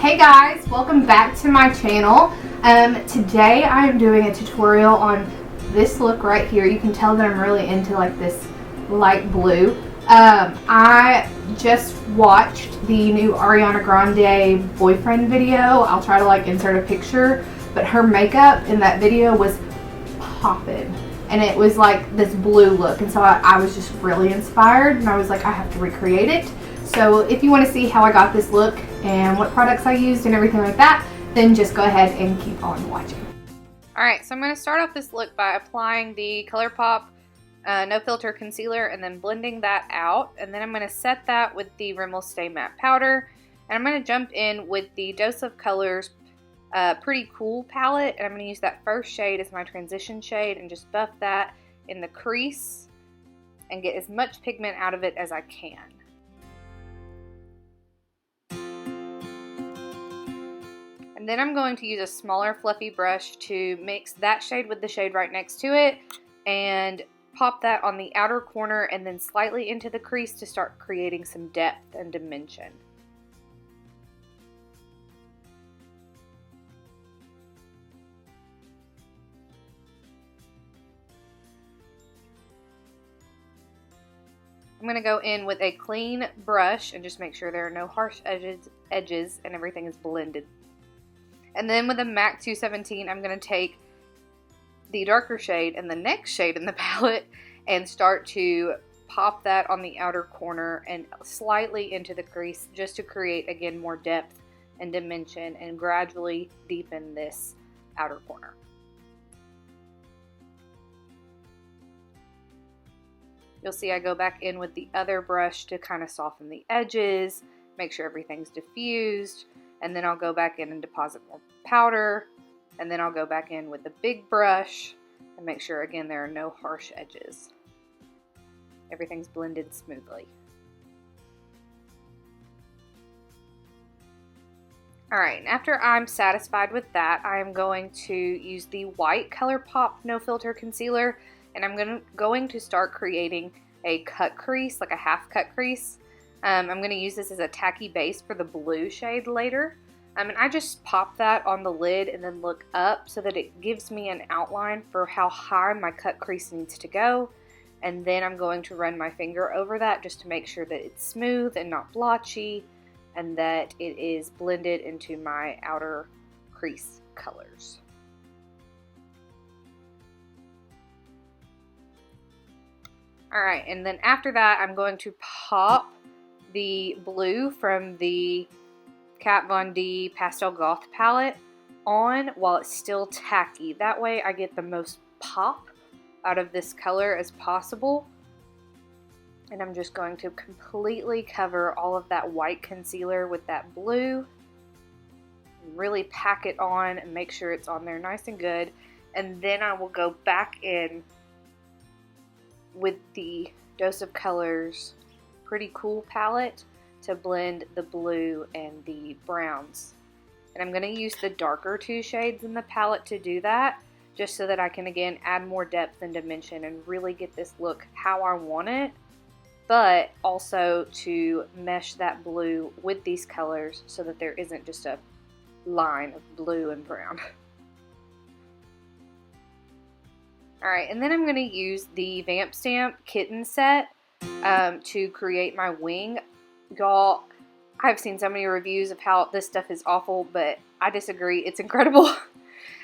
Hey guys, welcome back to my channel. Today I am doing a tutorial on this look right here. You can tell that I'm really into like this light blue. I just watched the new Ariana Grande boyfriend video. I'll try to like insert a picture, but her makeup in that video was popping. And it was like this blue look, and so I was just really inspired, and I was like, I have to recreate it. So if you want to see how I got this look and what products I used and everything like that, then just go ahead and keep on watching. Alright, so I'm going to start off this look by applying the ColourPop No Filter Concealer and then blending that out. And then I'm going to set that with the Rimmel Stay Matte Powder. And I'm going to jump in with the Dose of Colors Pretty Cool palette. And I'm going to use that first shade as my transition shade and just buff that in the crease and get as much pigment out of it as I can. And then I'm going to use a smaller fluffy brush to mix that shade with the shade right next to it and pop that on the outer corner and then slightly into the crease to start creating some depth and dimension. I'm going to go in with a clean brush and just make sure there are no harsh edges and everything is blended. And then with a MAC 217, I'm going to take the darker shade and the next shade in the palette and start to pop that on the outer corner and slightly into the crease just to create, again, more depth and dimension and gradually deepen this outer corner. You'll see I go back in with the other brush to kind of soften the edges, make sure everything's diffused. And then I'll go back in and deposit more powder. And then I'll go back in with the big brush and make sure, again, there are no harsh edges. Everything's blended smoothly. Alright, after I'm satisfied with that, I'm going to use the white ColourPop No Filter Concealer. And I'm going to start creating a cut crease, like a half cut crease. I'm going to use this as a tacky base for the blue shade later. And I just pop that on the lid and then look up so that it gives me an outline for how high my cut crease needs to go. And then I'm going to run my finger over that just to make sure that it's smooth and not blotchy and that it is blended into my outer crease colors. Alright, and then after that I'm going to pop the blue from the Kat Von D Pastel Goth palette on while it's still tacky. That way I get the most pop out of this color as possible. And I'm just going to completely cover all of that white concealer with that blue. And really pack it on and make sure it's on there nice and good. And then I will go back in with the Dose of Colors Pretty Cool palette to blend the blue and the browns. And I'm going to use the darker two shades in the palette to do that, just so that I can, again, add more depth and dimension and really get this look how I want it, but also to mesh that blue with these colors so that there isn't just a line of blue and brown. Alright, and then I'm going to use the Vamp Stamp Kitten set to create my wing. Y'all, I've seen so many reviews of how this stuff is awful, but I disagree. It's incredible.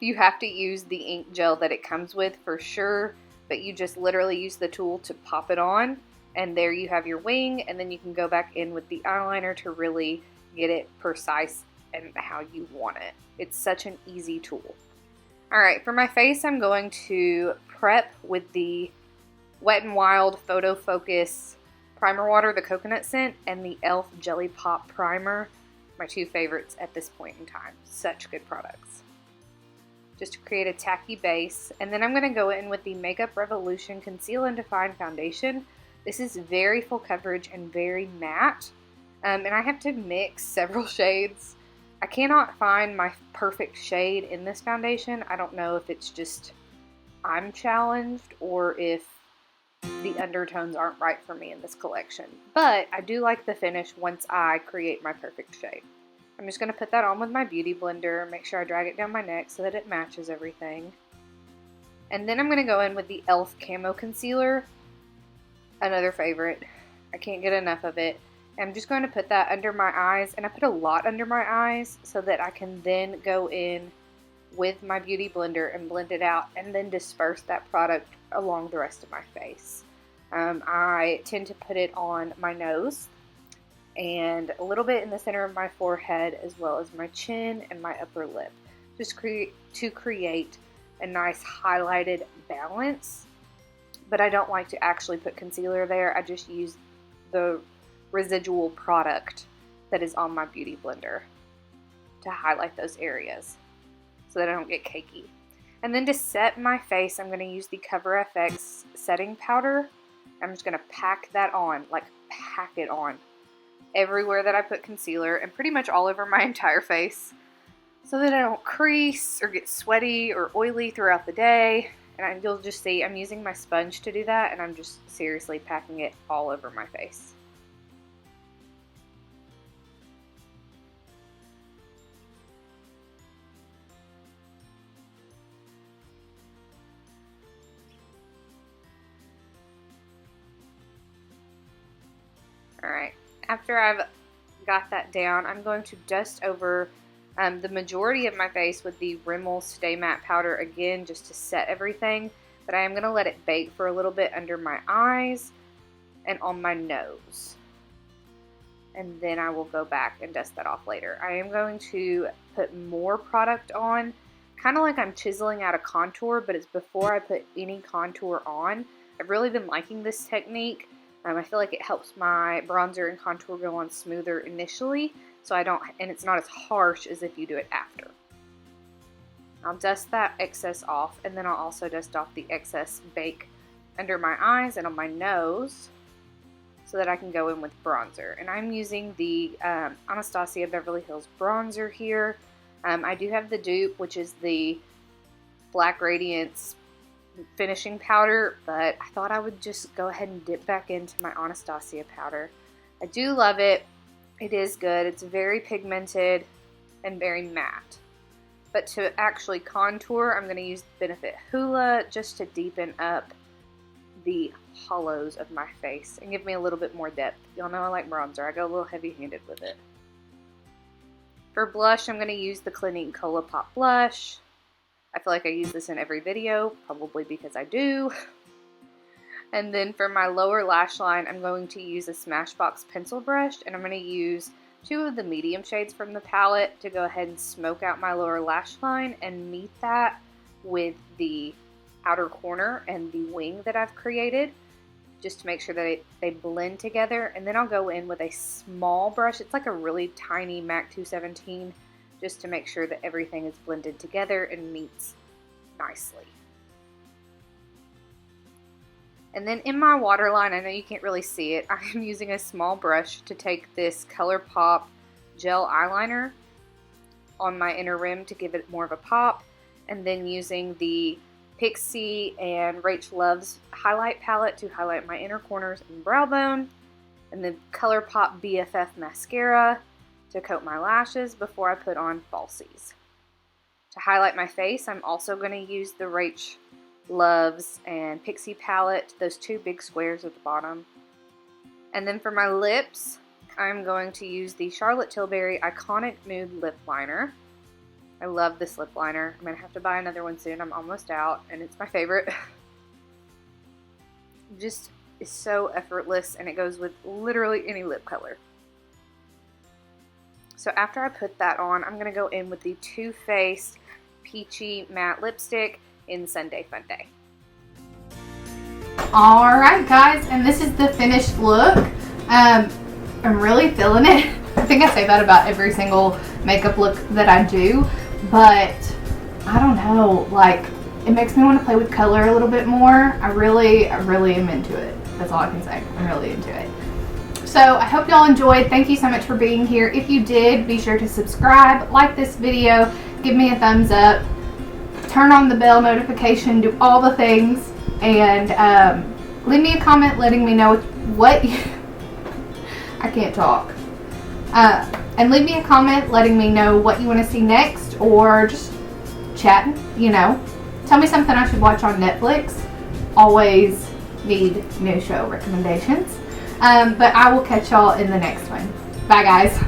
You have to use the ink gel that it comes with for sure, but you just literally use the tool to pop it on, and there you have your wing, and then you can go back in with the eyeliner to really get it precise and how you want it. It's such an easy tool. Alright, for my face, I'm going to prep with the Wet n Wild Photo Focus Primer Water, the coconut scent, and the e.l.f. Jelly Pop Primer. My two favorites at this point in time. Such good products. Just to create a tacky base. And then I'm going to go in with the Makeup Revolution Conceal and Define Foundation. This is very full coverage and very matte. And I have to mix several shades. I cannot find my perfect shade in this foundation. I don't know if it's just I'm challenged or if the undertones aren't right for me in this collection. But I do like the finish once I create my perfect shade. I'm just going to put that on with my beauty blender, make sure I drag it down my neck so that it matches everything. And then I'm going to go in with the e.l.f. Camo Concealer, another favorite. I can't get enough of it. I'm just going to put that under my eyes, and I put a lot under my eyes so that I can then go in with my beauty blender and blend it out and then disperse that product along the rest of my face. I tend to put it on my nose and a little bit in the center of my forehead, as well as my chin and my upper lip, just to create a nice highlighted balance. But I don't like to actually put concealer there. I just use the residual product that is on my beauty blender to highlight those areas so that I don't get cakey. And then to set my face, I'm going to use the Cover FX setting powder. I'm just going to pack that on, like pack it on everywhere that I put concealer, and pretty much all over my entire face, so that I don't crease or get sweaty or oily throughout the day. And you'll just see I'm using my sponge to do that, and I'm just seriously packing it all over my face. Alright, after I've got that down, I'm going to dust over the majority of my face with the Rimmel Stay Matte Powder again, just to set everything. But I am going to let it bake for a little bit under my eyes and on my nose. And then I will go back and dust that off later. I am going to put more product on, kind of like I'm chiseling out a contour, but it's before I put any contour on. I've really been liking this technique. I feel like it helps my bronzer and contour go on smoother initially, so and it's not as harsh as if you do it after. I'll dust that excess off, and then I'll also dust off the excess bake under my eyes and on my nose so that I can go in with bronzer. And I'm using the Anastasia Beverly Hills bronzer here. I do have the dupe, which is the Black Radiance finishing powder, but I thought I would just go ahead and dip back into my Anastasia powder. I do love it. It is good. It's very pigmented and very matte. But to actually contour, I'm going to use Benefit Hoola just to deepen up the hollows of my face and give me a little bit more depth. Y'all know I like bronzer. I go a little heavy-handed with it. For blush, I'm going to use the Clinique Colourpop blush. I feel like I use this in every video, probably because I do. And then for my lower lash line, I'm going to use a Smashbox pencil brush, and I'm going to use 2 of the medium shades from the palette to go ahead and smoke out my lower lash line and meet that with the outer corner and the wing that I've created, just to make sure that they blend together. And then I'll go in with a small brush. It's like a really tiny MAC 217, just to make sure that everything is blended together and meets nicely. And then in my waterline, I know you can't really see it, I am using a small brush to take this ColourPop gel eyeliner on my inner rim to give it more of a pop, and then using the Pixie and Rach Love's highlight palette to highlight my inner corners and brow bone, and then ColourPop BFF mascara to coat my lashes before I put on falsies. To highlight my face, I'm also going to use the Rach Love's and Pixie palette, those 2 big squares at the bottom. And then for my lips, I'm going to use the Charlotte Tilbury Iconic Nude Lip Liner. I love this lip liner. I'm going to have to buy another one soon. I'm almost out, and it's my favorite. Just is so effortless, and it goes with literally any lip color. So after I put that on, I'm going to go in with the Too Faced Peachy Matte Lipstick in Sunday Fun Day. Alright guys, and this is the finished look. I'm really feeling it. I think I say that about every single makeup look that I do, but I don't know, like, it makes me want to play with color a little bit more. I really am into it. That's all I can say. I'm really into it. So I hope y'all enjoyed. Thank you so much for being here. If you did, be sure to subscribe, like this video, give me a thumbs up, turn on the bell notification, do all the things, and leave me a comment letting me know what I can't talk. And leave me a comment letting me know what you want to see next, or just chatting, you know. Tell me something I should watch on Netflix. Always need new show recommendations. But I will catch y'all in the next one. Bye, guys.